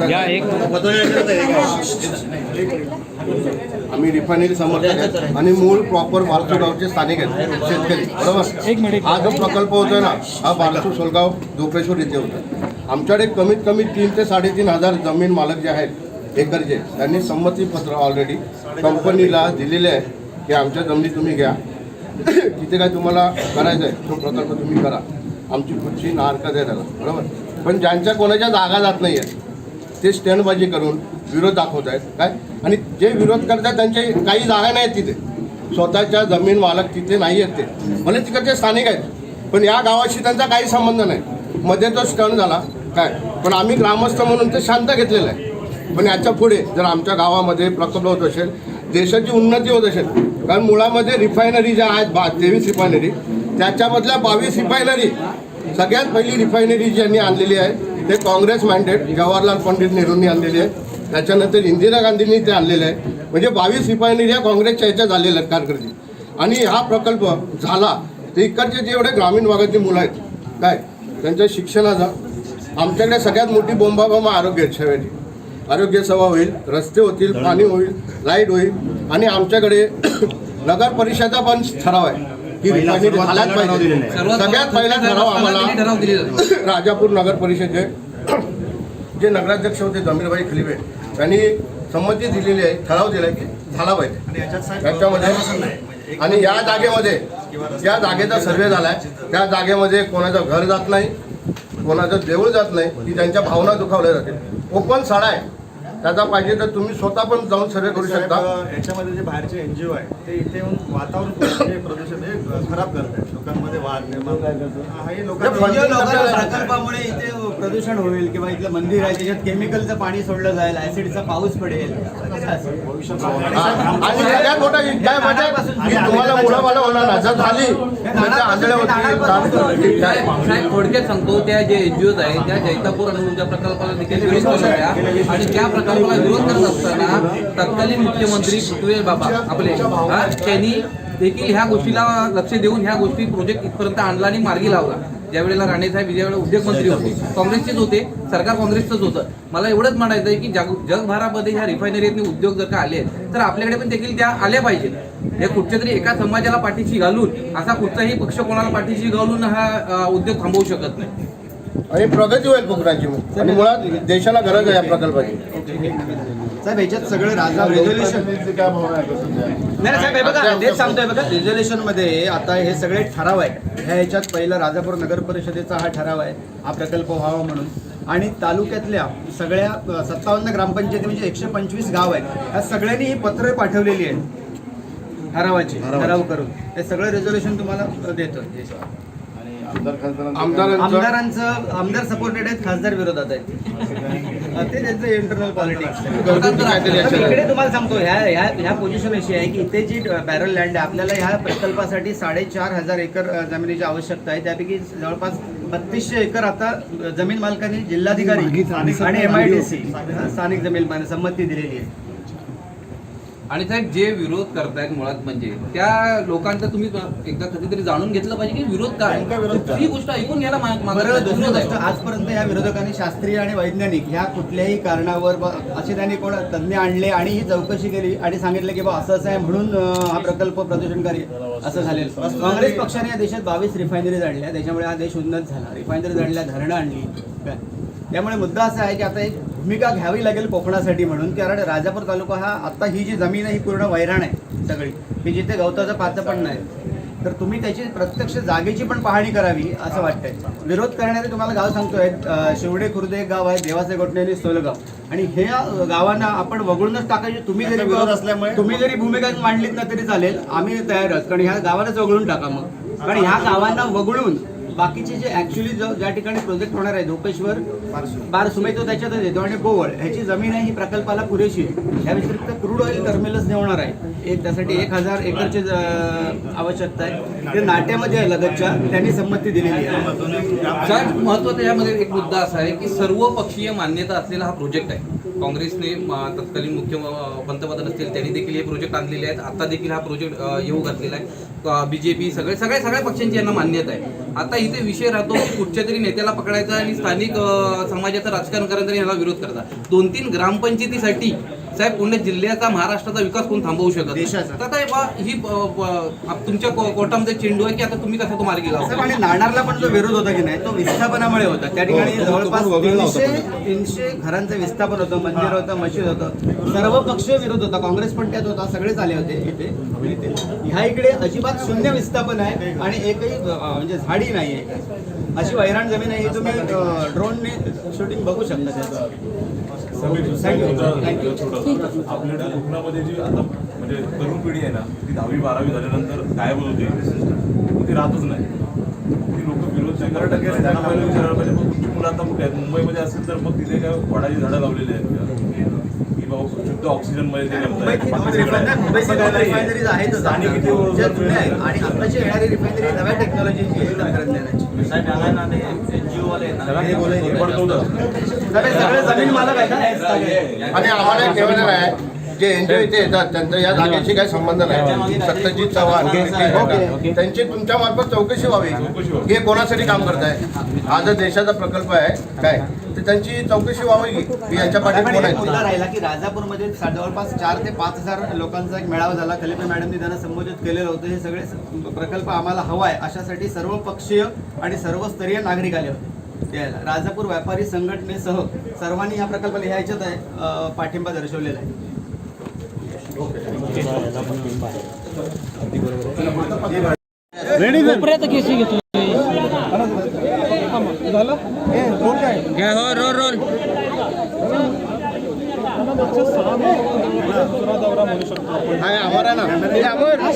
या एक आम्ही रिफायनरी समर्थक आहेत आणि मूळ प्रॉपर बारसू गावचे स्थानिक आहेत शेतकरी, बरोबर. एक मिनिट. हा जो प्रकल्प होता ना, हा बारसू सोलगाव जोपेश्वर इथे होता. आमच्याकडे कमीत कमी 3 ते 3,500 जमीन मालक जे आहेत एकरचे, त्यांनी संमतीपत्र ऑलरेडी कंपनीला दिलेले आहे की आमच्या जमिनी तुम्ही घ्या, तिथे काय तुम्हाला करायचं आहे तो प्रकल्प तुम्ही करा, आमची पुढची नारका द्या त्याला, बरोबर. पण ज्यांच्या कोणाच्या जागा जात नाही आहेत ते स्टँडबाजी करून विरोध दाखवत आहेत काय, आणि जे विरोध करतात त्यांचे काही जागा नाहीत तिथे, स्वतःच्या जमीन मालक तिथे नाही आहेत ते, भले तिकडचे स्थानिक आहेत पण या गावाशी त्यांचा काही संबंध नाही. मध्ये तो स्टंट झाला काय, पण आम्ही ग्रामस्थ म्हणून ते शांत घेतलेलं आहे. पण याच्या पुढे जर आमच्या गावामध्ये प्रकल्प होत असेल, देशाची उन्नती होत असेल, कारण मुळामध्ये रिफायनरी ज्या आहेत 23 रिफायनरी, त्याच्यामधल्या 22 रिफायनरी सगळ्यात पहिली रिफायनरी ज्यांनी आणलेली आहे ते काँग्रेस मॅन्डेट जवाहरलाल पंडित नेहरूंनी आणलेली आहे, त्याच्यानंतर इंदिरा गांधींनी ते आणलेलं आहे. म्हणजे 22 रिफायनरी ह्या काँग्रेसच्या ह्याच्या झालेल्या आहेत कारकिर्दी. आणि हा प्रकल्प झाला तर इकडचे जेवढे ग्रामीण भागातली मुलं आहेत काय, त्यांच्या शिक्षणाचा आमच्याकडे सगळ्यात मोठी बोंबाबोंब आरोग्य सेवेची, आरोग्य सेवा होईल, रस्ते होतील, पाणी होईल, लाईट होईल. आणि आमच्याकडे नगर परिषदेचा पण ठराव आहे की रिफायनरी झाल्याच पाहिजे. सगळ्यात पहिला ठराव आम्हाला राजापूर नगर परिषदेचे जे नगराध्यक्ष होते जमीरभाई खलिबे त्यांनी संमती दिलेली आहे, ठराव दिला आहे की झाला पाहिजे त्याच्यामध्ये. आणि या जागेमध्ये ज्या जागेचा सर्वे झाला आहे त्या जागेमध्ये कोणाचं घर जात नाही, कोणाचं देऊळ जात नाही, की त्यांच्या भावना दुखावल्या जातील. ओपन शाळा आहे, त्याचा पाहिजे तर तुम्ही स्वतः पण जाऊन सर्वे करू शकता. याच्यामध्ये जे बाहेरचे NGO आहे ते इथे येऊन वातावरण प्रदूषण हे खराब करतात, लोकांमध्ये वाद निर्माण प्रकल्पामुळे इथे प्रदूषण होईल किंवा इथलं मंदिर आहे त्याच्यात केमिकलचं पाणी सोडलं जाईल, ऍसिडचा पाऊस पडेल. आणि सगळ्यात मोठा काय मजा की तुम्हाला मुलं होणार ना, जर झाली थोडक्यात सांगतो, त्या जे NGOज आहेत त्या जैतापूर अणुऊर्जा प्रकल्पाला देखील विरोध करत होत्या आणि त्या प्रकल्पाला विरोध करत असताना तत्कालीन मुख्यमंत्री पृथ्वीराज बाबा आपले त्यांनी देखील ह्या गोष्टीला लक्ष देऊन ह्या गोष्टी प्रोजेक्ट इथपर्यंत आणला आणि मार्गी लावला. ज्यावेळेला राणेसाहेब ज्यावेळेला उद्योगमंत्री होते, काँग्रेसचेच होते, सरकार काँग्रेसचंच होतं. मला एवढंच म्हणायचं आहे की जगभरामध्ये ह्या रिफायनरीतले उद्योग जर का आले तर आपल्याकडे पण देखील त्या आल्या पाहिजेत. हे कुठच्या तरी एका समाजाला पाठीशी घालून असा कुठचाही पक्ष कोणाला पाठीशी घालून हा उद्योग थांबवू शकत नाही. आणि प्रगती होईल कोकणाची आणि मुळात देशाला गरज आहे या प्रकल्पाची. साहेब ह्याच्यात सगळं रेझोल्युशन नाही साहेब, हे बघा तेच सांगतोय बघा, रेझोल्युशन मध्ये आता हे सगळे ठराव आहे. ह्याच्यात पहिला राजापूर नगर परिषदेचा हा ठराव आहे हा प्रकल्प व्हावा म्हणून, आणि तालुक्यातल्या सगळ्या 57 ग्रामपंचायती म्हणजे 125 गाव आहेत, ह्या सगळ्यांनी ही पत्र पाठवलेली आहेत ठरावाची, ठराव करून. हे सगळं रेझोल्युशन तुम्हाला देतो. आमदार सपोर्टेड आहेत, खासदार विरोधात आहेत, ते त्यांचं इंटरनल पॉलिटिक्स. इकडे तुम्हाला सांगतो ह्या पोझिशन अशी आहे की इथे जी बॅरल लँड आहे आपल्याला ह्या प्रकल्पासाठी 4,500 एकर जमिनीची आवश्यकता आहे. त्यापैकी जवळपास 3200 एकर आता जमीन मालकांनी जिल्हाधिकारी आणि MIDC स्थानिक जमीन संमती दिलेली आहे. आणि साहेब जे विरोध करतायत मुळात म्हणजे त्या लोकांचा तुम्ही एकदा कधीतरी जाणून घेतलं पाहिजे की विरोध काय, ही गोष्ट ऐकून घ्यायला आजपर्यंत या विरोधकांनी शास्त्रीय आणि वैज्ञानिक ह्या कुठल्याही कारणावर असे त्यांनी कोण तज्ज्ञ आणले आणि ही चौकशी केली आणि सांगितलं की बा असं आहे म्हणून हा प्रकल्प प्रदूषणकारी असं झालेलं. काँग्रेस पक्षाने या देशात 22 रिफायनरीज आणल्या, त्याच्यामुळे हा देश उन्नत झाला. रिफायनरीज आणल्या, धरणं आणली. त्यामुळे मुद्दा असा आहे की आता एक भूमिका घ्यावी लागेल कोकणासाठी म्हणून, कारण राजापूर तालुका हा आता ही जी जमीन आहे ही पूर्ण वैराण आहे सगळी, की जिथे गवताचं पातं पण नाही. तर तुम्ही त्याची प्रत्यक्ष जागेची पण पाहणी करावी असं वाटतंय. विरोध करणारे तुम्हाला गाव सांगतोय, शिवडे खुर्द एक गाव आहे, देवाचे गोठणे आणि सोलगाव, आणि हे गावांना आपण वगळूनच टाकायचे. तुम्ही जरी भूमिका मांडलीत ना तरी चालेल, आम्ही तयारच, कारण ह्या गावालाच वगळून टाका मग. कारण ह्या गावांना वगळून बाकीचे जे ऍक्च्युअली ज्या ठिकाणी प्रोजेक्ट होणार आहे, धोपेश्वर, बारसुमे तो त्याच्यातच येतो, आणि गोवळ ह्याची जमीन आहे ही प्रकल्पाला पुरेशी आहे. या व्यतिरिक्त क्रूड ऑइल टर्मिनल्स होणार आहे, त्यासाठी 1000 एकरची आवश्यकता आहे. ते नाट्यामध्ये आहे लगतच्या, त्यांनी संमती दिलेली आहे. महत्वाचा यामध्ये एक मुद्दा असा आहे की सर्व पक्षीय मान्यता असलेला हा प्रोजेक्ट आहे. काँग्रेसने तत्कालीन पंतप्रधान असतील त्यांनी देखील हे प्रोजेक्ट आणलेले आहेत, आता देखील हा प्रोजेक्ट येऊ घातलेला आहे. BJP सगळ्या पक्षांची यांना मान्यता आहे. आता इथे विषय राहतो की कुठच्या तरी नेत्याला पकडायचा आणि स्थानिक समाजाचं राजकारण करायचं आणि ह्याला विरोध करता. 2-3 ग्रामपंचायतीसाठी साहेब पुणे जिल्ह्याचा महाराष्ट्राचा विकास कोण थांबवू शकत देशाचा. तर आता ही तुमच्या कोर्टामध्ये चेंडू आहे की आता तुम्ही कसं तो मार्गी साहेब, लावा. आणि नाणारला पण जो विरोध होता की नाही तो विस्थापनामुळे होता. त्या ठिकाणी जवळपास 300 घरांचं विस्थापन होतं, मंदिर होतं, मशीद होतं, सर्व पक्ष विरोध होता, काँग्रेस पण त्यात होता, सगळेच आले होते इथे. ह्या इकडे अजिबात शून्य विस्थापन आहे आणि एकही म्हणजे झाडी नाही आहे. अशी वैराण जमीन आहे. ही तुम्ही ड्रोनने शूटिंग बघू शकता त्याचं. थँक्यू. आपल्याकडे कोकणामध्ये जी आता म्हणजे तरुण पिढी आहे ना ती 10वी-12वी झाल्यानंतर गायब होते, ती राहतच नाही. ती लोक विरोध त्यांना पहिलं विचारायला पाहिजे मग तुमची मुलं आता कुठे आहेत. मुंबईमध्ये असेल तर मग तिथे काय वडाची झाडं लावलेली आहेत की बाबा शुद्ध ऑक्सिजन मध्ये ते मुंबईची रिफायनरीज आहेतच आणि किती ज्या जुन्या आहेत आणि आताची येणारी रिफायनरी नव्या टेक्नॉलॉजीची आहे, तंत्रज्ञानाची. सगळे जमीन मालक आहेत ना. आणि आम्हाला एक निवेदन आहे, जे एनजीओ इथे येतात त्यांचा या जागेशी काही संबंध नाही. सत्यजित चव्हाण त्यांची तुमच्या मार्फत चौकशी व्हावी. हे कोणासाठी काम करताय? हा जर देशाचा प्रकल्प आहे काय तर त्यांची चौकशी व्हावी की यांच्या पाठी कोण मुद्दा आहे. राहिला की राजापूरमध्ये जवळपास 4 ते 5,000 लोकांचा एक मेळावा झाला. खलिफे मॅडमनी त्यांना संबोधित केलेलं होतं. हे सगळे प्रकल्प आम्हाला हवा आहे अशासाठी सर्व पक्षीय आणि सर्व स्तरीय नागरिक आले होते त्याला. राजापूर व्यापारी संघटनेसह सर्वांनी या प्रकल्पाला ह्याच्यात आहे पाठिंबा दर्शवलेला आहे.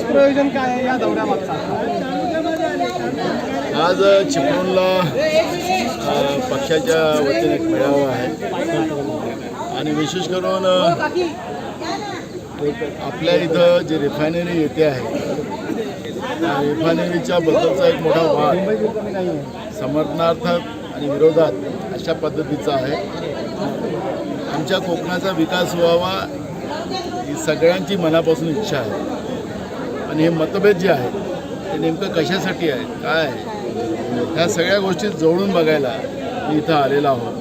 प्रयोजन काय आहे या दौऱ्यामागचा? आज चिपळूणला पक्षाच्या वतीने एक मेळावा आहे आणि विशेष करून आपल्या इथं जी रिफायनरी येते आहे त्या रिफायनरीच्या बद्दलचा एक मोठा वाद समर्थनार्थक आणि विरोधात अशा पद्धतीचा आहे. आमच्या कोकणाचा विकास व्हावा ही सगळ्यांची मनापासून इच्छा आहे. आणि हे मतभेद जे आहेत ते नेमकं कशासाठी आहेत, काय आहे, ह्या सगळ्या गोष्टी जवळून बघायला मी इथं आलेला आहोत.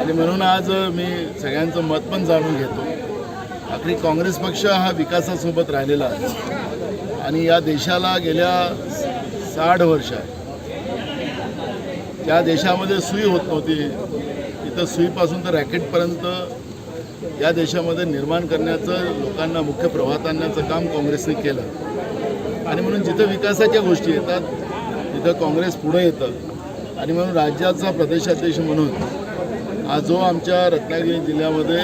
आणि म्हणून आज मी सगळ्यांचं मत पण जाणून घेतो. आखरी काँग्रेस पक्ष हा विकासासोबत राहिलेला आहे आणि या देशाला गेल्या 60 वर्ष त्या देशामध्ये सुई होत नव्हती. इथं सुईपासून तर रॅकेटपर्यंत या देशामध्ये निर्माण करण्याचं, लोकांना मुख्य प्रवाहात आणण्याचं काम काँग्रेसने केलं. आणि म्हणून जिथं विकासाच्या गोष्टी येतात तिथं काँग्रेस पुढे येतं. आणि म्हणून राज्याचा प्रदेशाध्यक्ष म्हणून आज जो आमच्या रत्नागिरी जिल्ह्यामध्ये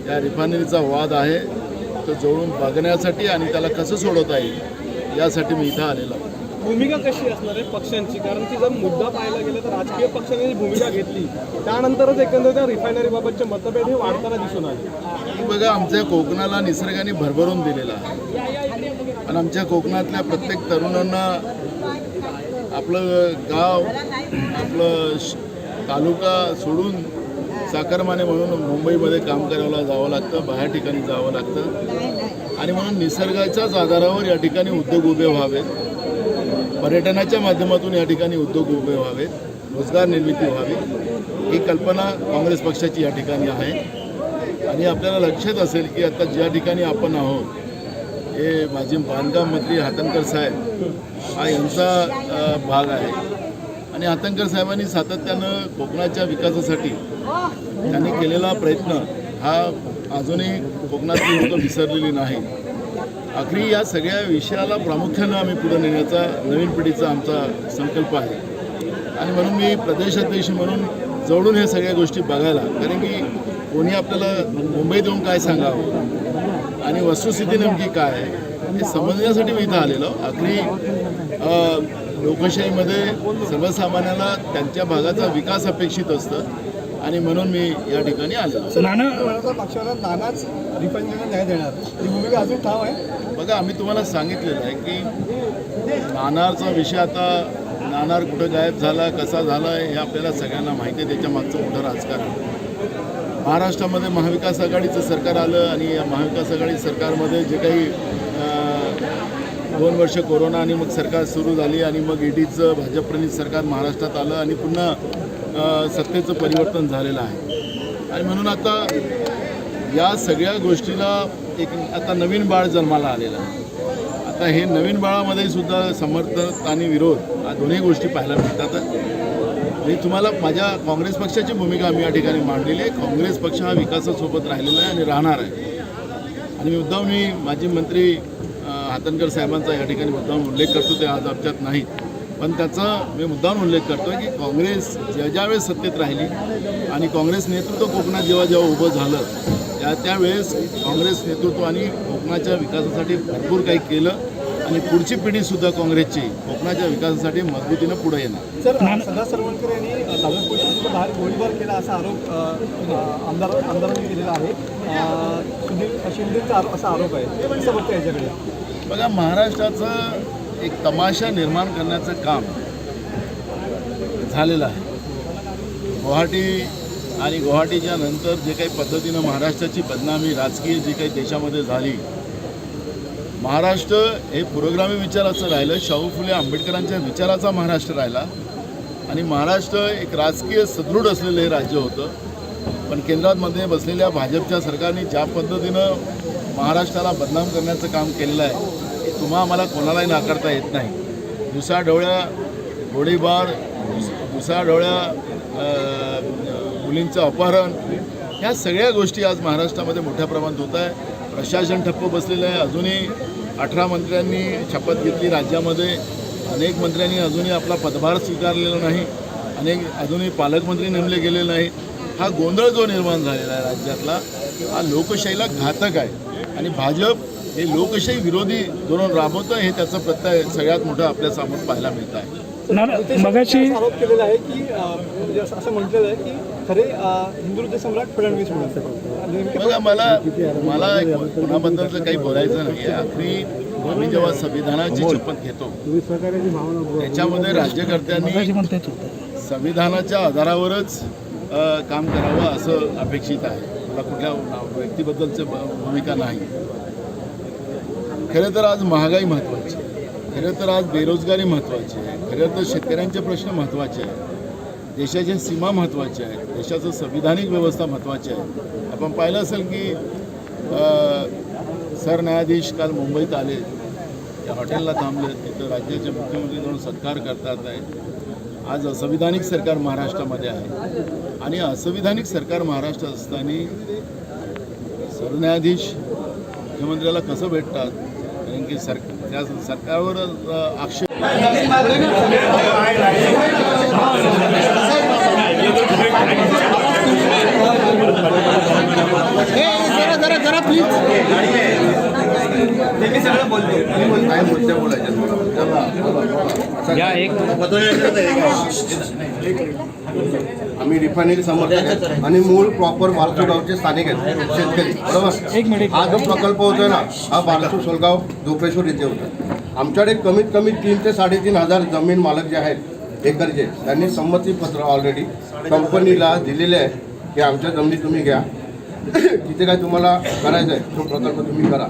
या रिफायनरीचा वाद आहे तो जवळून बघण्यासाठी आणि त्याला कसं सोडवता येईल यासाठी मी इथं आलेलो आहे. भूमिका कशी असणार आहे पक्षांची? कारण की जर मुद्दा पाहायला गेला तर राजकीय पक्षांनी भूमिका घेतली त्यानंतरच एकंदर त्या रिफायनरीबाबतचे मतभेद हे वाढताना दिसून आले. बघा, आमच्या कोकणाला निसर्गाने भरभरून दिलेला आहे आणि आमच्या कोकणातल्या प्रत्येक तरुणांना आपलं गाव, आपलं तालुका सोडून चाकरमाने म्हणून मुंबईमध्ये काम करायला जावं लागतं, बाहेर ठिकाणी जावं लागतं. आणि म्हणून निसर्गाच्याच आधारावर या ठिकाणी उद्योग उभे व्हावेत, पर्यटनाच्या माध्यमातून या ठिकाणी उद्योग उभे व्हावेत, रोजगार निर्मिती व्हावी, ही कल्पना काँग्रेस पक्षाची या ठिकाणी आहे. आणि आपल्याला लक्षात असेल की आता ज्या ठिकाणी आपण आहोत हे माजी बांधकाम मंत्री हातनकर साहेब हा यांचा भाग आहे. आणि हातनकर साहेबांनी सातत्यानं कोकणाच्या विकासासाठी त्यांनी केलेला प्रयत्न हा अजूनही कोकणातली लोकं विसरलेली नाही. आखरी या सगळ्या विषयाला प्रामुख्यानं आम्ही पुढे नेण्याचा नवीन पिढीचा आमचा संकल्प आहे. आणि म्हणून मी प्रदेशाध्यक्ष म्हणून जवळून हे सगळ्या गोष्टी बघायला, कारण की कोणी आपल्याला मुंबईत येऊन काय सांगावं आणि वस्तुस्थिती नेमकी काय आहे हे समजण्यासाठी मी इथं आलेलो. आखरी लोकशाहीमध्ये सर्वसामान्याला त्यांच्या भागाचा विकास अपेक्षित असतं आणि म्हणून मी या ठिकाणी आलेलो. पक्षाला नानाच रिफायनरीला न्याय देणार ही भूमिका अजून ठाव आहे. बघा, आम्ही तुम्हाला सांगितलेलं आहे की नाणारचा विषय आता नाणार कुठं गायब झाला, कसा झाला हे आपल्याला सगळ्यांना माहिती आहे. त्याच्या मागचं मोठं राजकारण. महाराष्ट्रामध्ये महाविकास आघाडीचं सरकार आलं आणि या महाविकास आघाडी सरकारमध्ये जे काही 2 वर्ष कोरोना आणि मग सरकार सुरू झाली आणि मग ईडीचं भाजपप्रणित सरकार महाराष्ट्रात आलं आणि पुन्हा सत्तेचं परिवर्तन झालेलं आहे. आणि म्हणून आता या सगळ्या गोष्टीला एक आता नवीन बाळ जन्माला आलेलं आहे. आता हे नवीन बाळामध्ये सुद्धा समर्थन आणि विरोध या दोन्ही गोष्टी पाहायला मिळतात. मी तुम्हाला माझ्या काँग्रेस पक्षाची भूमिका आम्ही या ठिकाणी मांडलेली आहे. काँग्रेस पक्ष हा विकासासोबत राहिलेला आहे आणि राहणार आहे. आणि मी माजी मंत्री हातनकर साहेबांचा या ठिकाणी मुद्दाम उल्लेख करतो, ते आज आमच्यात नाहीत, पण त्याचा मी मुद्दाम उल्लेख करतो की काँग्रेस ज्यावेळेस सत्तेत राहिली आणि काँग्रेस नेतृत्व कोकणात जेव्हा उभं झालं त्यावेळेस काँग्रेस नेतृत्वाने कोकणाच्या विकासासाठी भरपूर काही केलं आणि पुढची पिढीसुद्धा काँग्रेसची कोकणाच्या विकासासाठी मजबूतीनं पुढे येणार. सर, सदा सरवणकर यांनी दादर पोलीस स्टेशनच्या बाहेर गोळीबार केला असा आरोप आमदारांनी केलेला आहे. सुनील शिंदेचा असा आरोप आहे. ते कसं बघतं याच्याकडे? बघा, महाराष्ट्राचं एक तमाशा निर्माण करण्याचं काम झालेलं आहे. गुवाहाटीच्या नंतर जे काही पद्धतीनं महाराष्ट्राची बदनामी राजकीय जी काही देशामध्ये झाली, महाराष्ट्र हे पुरोगामी विचाराचं राहिलं, शाहू फुले आंबेडकरांच्या विचाराचा महाराष्ट्र राहिला आणि महाराष्ट्र एक राजकीय सदृढ असलेलं हे राज्य होतं. पण केंद्रामध्ये बसलेल्या भाजपच्या सरकारने ज्या पद्धतीनं महाराष्ट्राला बदनाम करण्याचं काम केलेलं आहे हे आम्हाला कोणालाही नाकारता येत नाही. दुसऱ्या गोळीबार, मुलींचं अपहरण, ह्या सगळ्या गोष्टी आज महाराष्ट्रामध्ये मोठ्या प्रमाणात होत आहे. प्रशासन ठप्प बसलेलं आहे. अजूनही 18 मंत्र्यांनी शपथ घेतली राज्यामध्ये. अनेक मंत्र्यांनी अजूनही आपला पदभार स्वीकारलेला नाही. अजूनही पालकमंत्री नेमले गेलेले नाही. हा गोंधळ जो निर्माण झालेला आहे राज्यातला, हा लोकशाहीला घातक आहे आणि भाजप हे लोकशाही विरोधी धोरण राबवतं, हे त्याचं प्रत्यय सगळ्यात मोठं आपल्यासमोर पाहायला मिळत आहे. मगाशी आरोप केलेला आहे की म्हणजे असं म्हटलेलं आहे की खरे हिंदुत्व सम्राट फडणवीस म्हणून. बघा, मला कोणाबद्दल काही बोलायचं नाही आहे. आम्ही जेव्हा संविधानाची शपथ घेतो त्याच्यामध्ये राज्यकर्त्यांनी संविधानाच्या आधारावरच काम करावं असं अपेक्षित आहे. मला कुठल्या व्यक्तीबद्दलची भूमिका नाही. खरं तर आज महागाई महत्त्वाची आहे, खरं तर आज बेरोजगारी महत्त्वाची आहे, खरं तर शेतकऱ्यांचे प्रश्न महत्त्वाचे आहेत, देशाच्या सीमा महत्त्वाच्या आहेत, देशाचं संविधानिक व्यवस्था महत्त्वाची आहे. आपण पाहिलं असेल की सरन्यायाधीश काल मुंबईत आले, त्या हॉटेलला थांबले, तिथं राज्याचे मुख्यमंत्री जाऊन सत्कार करतात आहेत. आज असंविधानिक सरकार महाराष्ट्रामध्ये आहे आणि असंविधानिक सरकार महाराष्ट्रात असताना सरन्यायाधीश मुख्यमंत्र्याला कसं भेटतात, कारण की त्या सरकारवर आक्षेप काय मुद्दे बोलायचे आम्ही रिफायनरी समर्थक आहेत आणि मूळ प्रॉपर बारसू गावचे स्थानिक आहेत, शेतकरी, बरोबर. हा जो प्रकल्प होतोय ना, हा बारसू सोलगाव जोपेश्वर इथे होता. आमच्याकडे कमीत कमी 3 ते 3.5 हजार जमीन मालक जे आहेत एकरचे, त्यांनी संमतीपत्र ऑलरेडी कंपनीला दिलेले आहे की आमच्या जमिनी तुम्ही घ्या, तिथे काय तुम्हाला करायचं आहे तो प्रकल्प तुम्ही करा,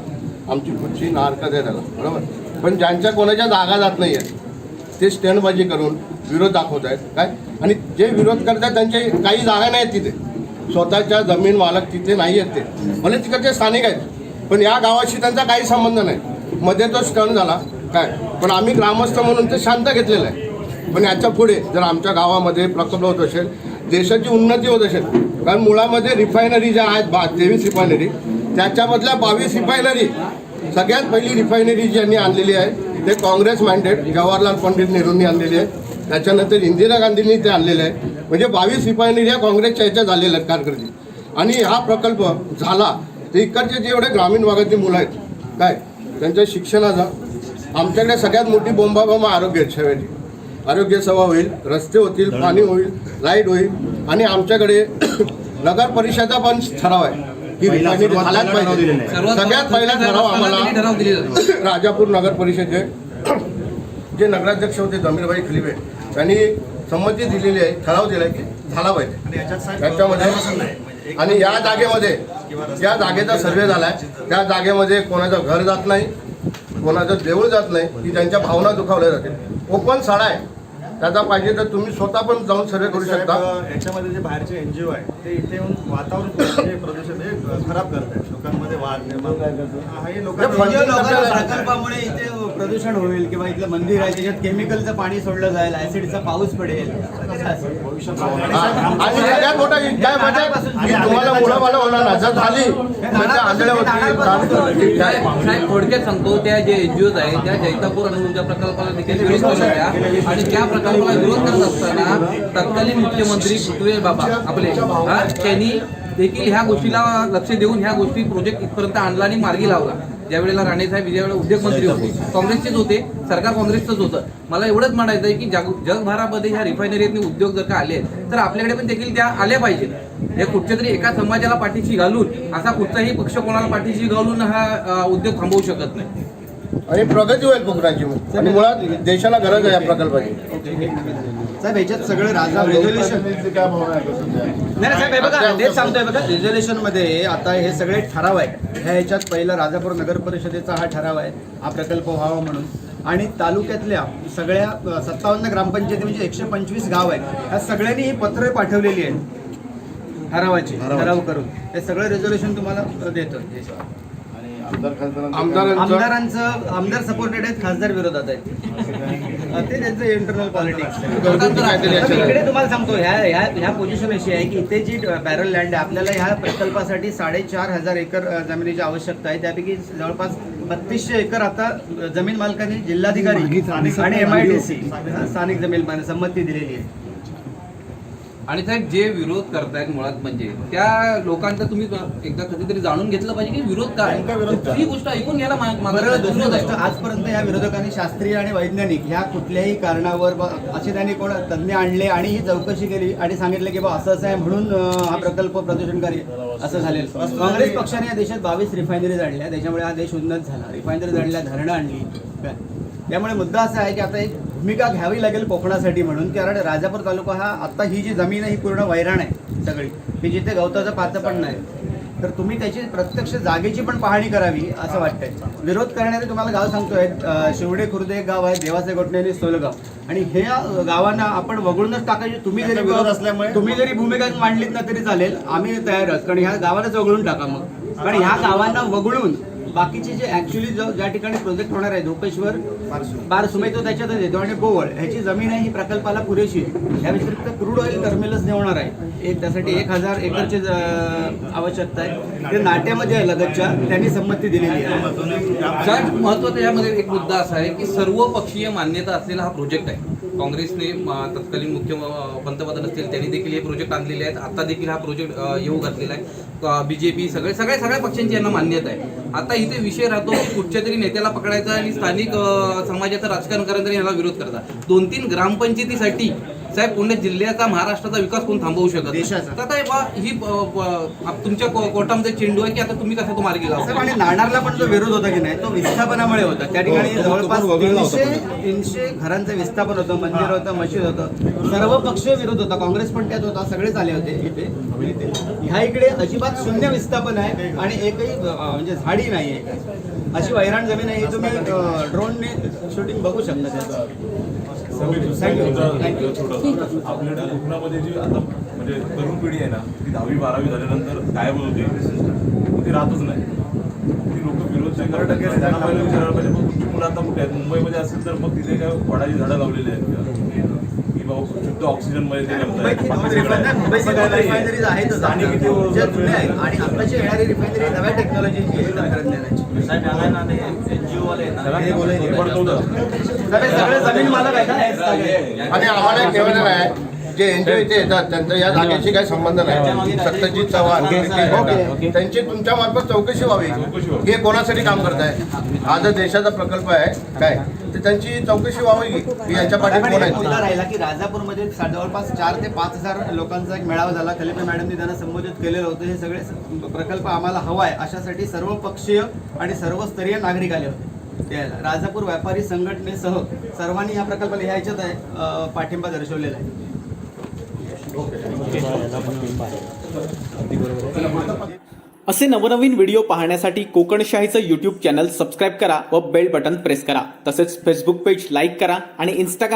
आमची खुर्ची नारकत आहे त्याला, बरोबर. पण ज्यांच्या कोणाच्या जागा जात नाही आहेत ते स्टँडबाजी करून विरोध दाखवत आहेत काय, आणि जे विरोध करतात त्यांचे काही जागा नाही आहेत तिथे, स्वतःच्या जमीन मालक तिथे नाही आहेत, ते भले तिकडचे स्थानिक आहेत पण या गावाशी त्यांचा काही संबंध नाही. मध्ये तो स्टंड झाला काय, पण आम्ही ग्रामस्थ म्हणून ते शांत घेतलेलं आहे. पण याच्या पुढे जर आमच्या गावामध्ये प्रकल्प होत असेल, देशाची उन्नती होत असेल, कारण मुळामध्ये रिफायनरी ज्या आहेत 23 रिफायनरी, त्याच्यामधल्या 22 रिफायनरी सगळ्यात पहिली रिफायनरी ज्यांनी आणलेली आहे ते काँग्रेस मॅन्डेट जवाहरलाल पंडित नेहरूंनी आणलेली आहे, त्याच्यानंतर इंदिरा गांधींनी ते आणलेले आहे. म्हणजे 22 रिफायनरी ह्या काँग्रेसच्या ह्याच्या झालेल्या आहेत कारकिर्दी. आणि हा प्रकल्प झाला तर इकडचे जेवढे ग्रामीण भागातली मुलं आहेत काय, त्यांच्या शिक्षणाचा आमच्याकडे सगळ्यात मोठी बोंबाबोंब आरोग्य सेवेची, आरोग्य सेवा होईल, रस्ते होतील, पाणी होईल, लाईट होईल. आणि आमच्याकडे नगर परिषदा पण ठराव आहे की रिफायनरी झाल्याच पाहिजे. सगळ्यात पहिला ठराव आम्हाला राजापूर नगर परिषदेचे जे नगराध्यक्ष होते जमीरभाई खलिबे त्यांनी संमती दिलेली आहे, ठराव दिला की झाला पाहिजे त्याच्यामध्ये. आणि या जागेमध्ये ज्या जागेचा सर्वे झाला आहे त्या जागेमध्ये कोणाचं घर जात नाही, कोणाचं देऊळ जात नाही की त्यांच्या भावना दुखावल्या जातील. ओपन शाळा आहे, त्याचा पाहिजे तर तुम्ही स्वतः पण जाऊन सर्वे करू शकता. याच्यामध्ये जे बाहेरचे एनजीओ आहे ते इथे येऊन वातावरण प्रदूषण हे खराब करतात, लोकांमध्ये वाद निर्माण हे लोकांना प्रकल्पामुळे इथे प्रदूषण होईल किंवा इथलं मंदिर आहे त्याच्यात केमिकलचं पाणी सोडलं जाईल, ऍसिडचा पाऊस पडेल. आणि सगळ्यात मोठा काय मजा की तुम्हाला मुलं होणार ना जर झाली तर आंधळ्यावरती. साहेब थोडक्यात सांगतो, त्या जे एनजीओज आहेत त्या जैतापूर अणुऊर्जा प्रकल्पाला देखील विरोध करत होत्या आणि त्या प्रकल्पाला विरोध करत असताना तत्कालीन मुख्यमंत्री पृथ्वीराज बाबा आपले त्यांनी देखील ह्या गोष्टीला लक्ष देऊन ह्या गोष्टी प्रोजेक्ट इथपर्यंत आणला आणि मार्गी लावला. ज्यावेळेला राणेसाहेब ज्यावेळेला उद्योगमंत्री होते, काँग्रेसचेच होते, सरकार काँग्रेसचंच होतं. मला एवढंच म्हणायचं आहे की जगभरामध्ये ह्या रिफायनरीतनी उद्योग जर का आले तर आपल्याकडे पण देखील त्या आल्या पाहिजेत. हे कुठच्या तरी एका समाजाला पाठीशी घालून असा कुठचाही पक्ष कोणाला पाठीशी घालून हा उद्योग थांबवू शकत नाही. आणि प्रगती होईल कोकणाची आणि मुळात देशाला गरज आहे या प्रकल्पाची. साहेब ह्याच्यात सगळं रेझोल्युशन काय भावना आहे का सध्या? नाही साहेब हे बघा तेच सांगतोय बघा, रेझोल्युशन मध्ये आता हे सगळे ठराव आहे. ह्याच्यात पहिला राजापूर नगर परिषदेचा हा ठराव आहे, हा प्रकल्प व्हावा म्हणून. आणि तालुक्यातल्या सगळ्या 57 ग्रामपंचायती म्हणजे 125 गाव आहेत, ह्या सगळ्यांनी ही पत्र पाठवलेली आहेत ठरावाची, ठराव करून. हे सगळं रेझोल्युशन तुम्हाला देतो. आमदार सपोर्टेड आहेत, खासदार विरोधात आहेत. ते त्यांचं इंटरनल पॉलिटिक्स. इकडे तुम्हाला सांगतो ह्या पोझिशन अशी आहे की इथे जी बॅरल लँड आहे आपल्याला ह्या प्रकल्पासाठी 4,500 एकर जमिनीची आवश्यकता आहे. त्यापैकी जवळपास 3200 एकर आता जमीन मालकांनी जिल्हाधिकारी आणि MIDC स्थानिक जमीन संमती दिलेली आहे. आणि साहेब जे विरोध करतायत मुळात म्हणजे त्या लोकांचा तुम्ही एकदा कधीतरी जाणून घेतलं पाहिजे की विरोध काय. ही गोष्ट ऐकून घ्यायला बरं, दुसरी गोष्ट आजपर्यंत या विरोधकांनी शास्त्रीय आणि वैज्ञानिक ह्या कुठल्याही कारणावर असे त्यांनी कोण तज्ज्ञ आणले आणि ही चौकशी केली आणि सांगितलं की बा असं आहे म्हणून हा प्रकल्प प्रदूषणकारी असं झालेलं. काँग्रेस पक्षाने या देशात 22 रिफायनरीज आणल्या, त्याच्यामुळे हा देश उन्नत झाला. रिफायनरीज आणल्या, धरणं आणली. त्यामुळे मुद्दा असा आहे की आता एक भूमिका घ्यावी लागेल कोकणासाठी म्हणून, कारण राजापूर तालुका हा आता ही जी जमीन आहे ही पूर्ण वैराण आहे सगळी, की जिथे गवताचं पातं पण नाही. तर तुम्ही त्याची प्रत्यक्ष जागेची पण पाहणी करावी असं वाटतंय. विरोध करणारे तुम्हाला गाव सांगतोय, शिवडे खुर्द एक गाव आहे, देवाचे गोठणे आणि सोलगाव, आणि हे गावांना आपण वगळूनच टाकायची. तुम्ही जरी भूमिका मांडलीत ना तरी चालेल, आम्ही तयारच, कारण ह्या गावालाच वगळून टाका मग. कारण ह्या गावांना वगळून बाकीचे जे ऍक्च्युली ज्या ठिकाणी प्रोजेक्ट होणार आहे, धोपेश्वर बारसुमे तो त्याच्यातच येतो आणि गोवळ ह्याची जमीन आहे ही प्रकल्पाला पुरेशी आहे. या व्यतिरिक्त क्रूड ऑइल टर्मिनल्स होणार आहे, त्यासाठी 1000 एकरची आवश्यकता आहे. ते नाट्यामध्ये आहे लगतच्या, त्यांनी संमती दिलेली आहे. महत्वाचा यामध्ये एक मुद्दा असा आहे की सर्व पक्षीय मान्यता असलेला हा प्रोजेक्ट आहे. काँग्रेसने तत्कालीन मुख्य पंतप्रधान असतील त्यांनी देखील हे प्रोजेक्ट आणलेले आहेत. आता देखील हा प्रोजेक्ट येऊ घातलेला आहे. BJP सगळ्या पक्षांची यांना मान्यता आहे. आता इथे विषय राहतो की कुठच्या तरी नेत्याला पकडायचा आणि स्थानिक समाजाचं राजकारण करायचं आणि याला विरोध करता. 2-3 ग्रामपंचायतीसाठी साहेब पुणे जिल्ह्याचा महाराष्ट्राचा विकास कोण थांबवू शकत देशाचा. आता ही तुमच्या कोर्टामध्ये चेंडू आहे की आता तुम्ही कसा तो मार्गी लावता. आणि नाणारला पण जो विरोध होता की नाही तो विस्थापनामुळे होता. त्या ठिकाणी जवळपास 300 घरांचं विस्थापन होतं, मंदिर होतं, मशीद होतं, सर्व पक्षीय विरोध होता. काँग्रेस पण त्यात होता, सगळेच आले होते इथे. ह्या इकडे अजिबात शून्य विस्थापन आहे आणि एकही म्हणजे झाडी नाही आहे. अशी वैराण जमीन आहे. ही तुम्ही ड्रोनने शूटिंग बघू शकता त्याचं. आपल्याकडे कोकणामध्ये जी आता म्हणजे तरुण पिढी आहे ना, ती 10वी-12वी झाल्यानंतर गायब होते, ती राहतच नाही. ती लोक विरोध जे करतात त्यांना पहिलं विचारायला पाहिजे, मग तुमची मुलं आता कुठे आहेत? मुंबईमध्ये असेल तर मग तिथे काय वडाची झाडं लावलेली आहेत की बाबा शुद्ध ऑक्सिजन मध्ये ते रिफायनरीज आहेतच आणि आताची येणारी रिफायनरी नव्या टेक्नॉलॉजीची आहे, तंत्रज्ञानाची. सगळे जमीन मालक आहेत. आणि आम्हाला एक निवेदन आहे, जे एनजीओ इथे येतात त्यांचा या जागेशी काही संबंध नाही. सत्यजित चव्हाण त्यांची तुमच्या मार्फत चौकशी व्हावी. हे कोणासाठी काम करताय? हा जर देशाचा प्रकल्प आहे काय तर त्यांची चौकशी व्हावी की यांच्या पाठी कोण आहे. राहिला की राजापूरमध्ये जवळपास 4,000 ते 5,000 लोकांचा एक मेळावा झाला. खलिफे मॅडमनी त्यांना संबोधित केलेलं होतं. हे सगळे प्रकल्प आम्हाला हवा आहे अशासाठी सर्व पक्षीय आणि सर्वस्तरीय नागरिक आले होते. राजापूर व्यापारी संघटनेसह सर्वांनी या प्रकल्पाला ह्याच्यात आहे पाठिंबा दर्शवलेला आहे. असे नवनवीन व्हिडिओ पाहण्यासाठी कोकणशाहीचं यूट्यूब चॅनल सबस्क्राईब करा व बेल बटन प्रेस करा. तसेच फेसबुक पेज लाईक करा आणि इंस्टाग्राम